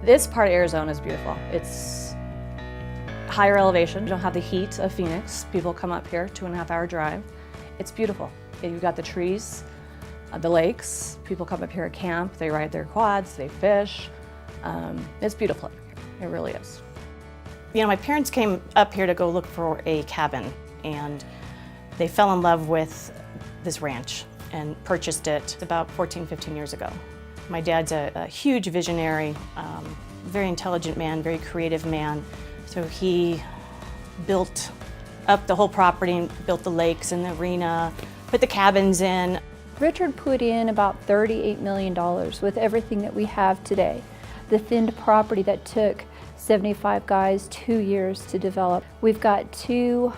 This part of Arizona is beautiful. It's higher elevation. You don't have the heat of Phoenix. People come up here, 2.5-hour drive. It's beautiful. You've got the trees, the lakes. People come up here at camp. They ride their quads, they fish. It's beautiful. It really is. You know, my parents came up here to go look for a cabin, and they fell in love with this ranch and purchased it about 14, 15 years ago. My dad's a huge visionary, very intelligent man, very creative man. So he built up the whole property, built the lakes and the arena, put the cabins in. Richard put in about $38 million with everything that we have today. The thinned property that took 75 guys 2 years to develop. We've got two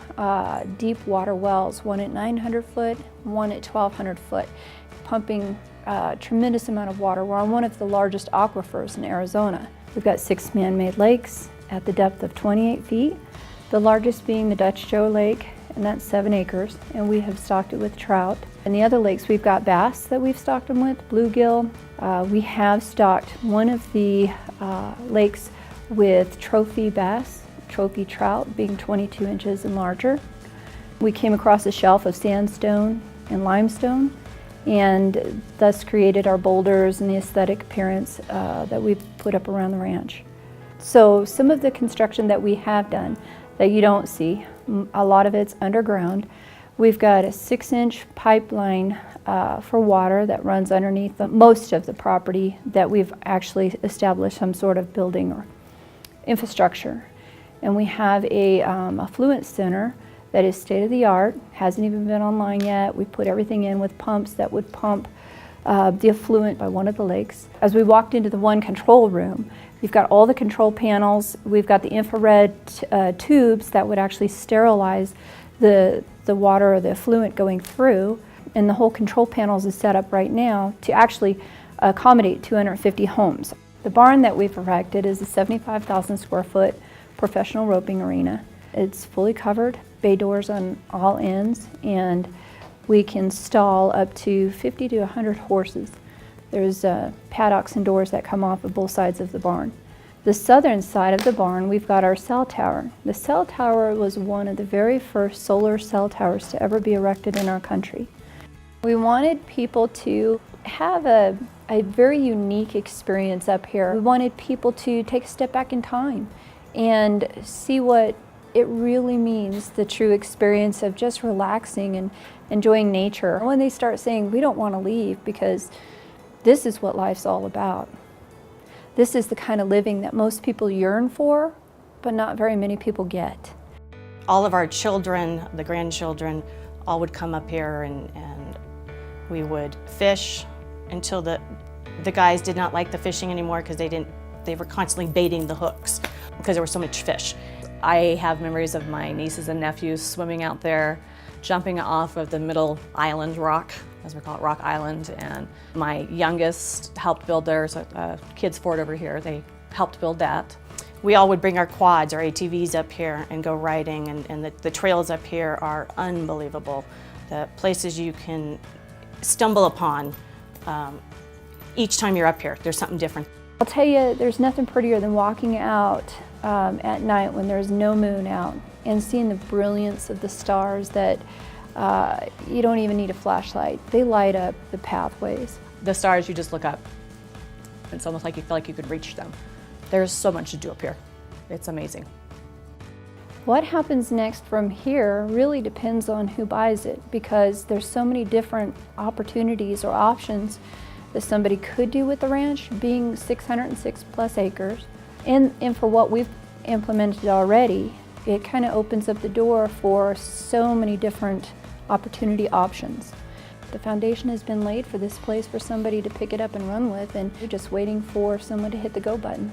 deep water wells, one at 900 foot, one at 1,200 foot, pumping a tremendous amount of water. We're on one of the largest aquifers in Arizona. We've got 6 man-made lakes at the depth of 28 feet, the largest being the Dutch Joe Lake, and that's 7 acres, and we have stocked it with trout. And the other lakes, we've got bass that we've stocked them with, bluegill. We have stocked one of the lakes with trophy bass, trophy trout being 22 inches and larger. We came across a shelf of sandstone and limestone, and thus created our boulders and the aesthetic appearance that we've put up around the ranch. So some of the construction that we have done that you don't see, a lot of it's underground. We've got a 6-inch pipeline for water that runs underneath most of the property that we've actually established some sort of building or infrastructure. And we have a affluent center that is state-of-the-art, hasn't even been online yet. We put everything in with pumps that would pump the effluent by one of the lakes. As we walked into the one control room, you've got all the control panels. We've got the infrared tubes that would actually sterilize the water or the effluent going through. And the whole control panels is set up right now to actually accommodate 250 homes. The barn that we've erected is a 75,000 square foot professional roping arena. It's fully covered, bay doors on all ends, and we can stall up to 50 to 100 horses. There's paddocks and doors that come off of both sides of the barn. The southern side of the barn, we've got our cell tower. The cell tower was one of the very first solar cell towers to ever be erected in our country. We wanted people to have a very unique experience up here. We wanted people to take a step back in time and see what it really means, the true experience of just relaxing and enjoying nature. When they start saying, we don't want to leave because this is what life's all about. This is the kind of living that most people yearn for, but not very many people get. All of our children, the grandchildren, all would come up here and we would fish until the guys did not like the fishing anymore because they were constantly baiting the hooks because there was so much fish. I have memories of my nieces and nephews swimming out there, jumping off of the middle island rock, as we call it, Rock Island, and my youngest helped build theirs, kids fort over here. They helped build that. We all would bring our quads, our ATVs up here and go riding, and the trails up here are unbelievable. The places you can stumble upon each time you're up here, there's something different. I'll tell you, there's nothing prettier than walking out at night when there's no moon out and seeing the brilliance of the stars that you don't even need a flashlight. They light up the pathways. The stars, you just look up. It's almost like you feel like you could reach them. There's so much to do up here. It's amazing. What happens next from here really depends on who buys it, because there's so many different opportunities or options that somebody could do with the ranch, being 606 plus acres. And for what we've implemented already, it kind of opens up the door for so many different opportunity options. The foundation has been laid for this place for somebody to pick it up and run with, and we're just waiting for someone to hit the go button.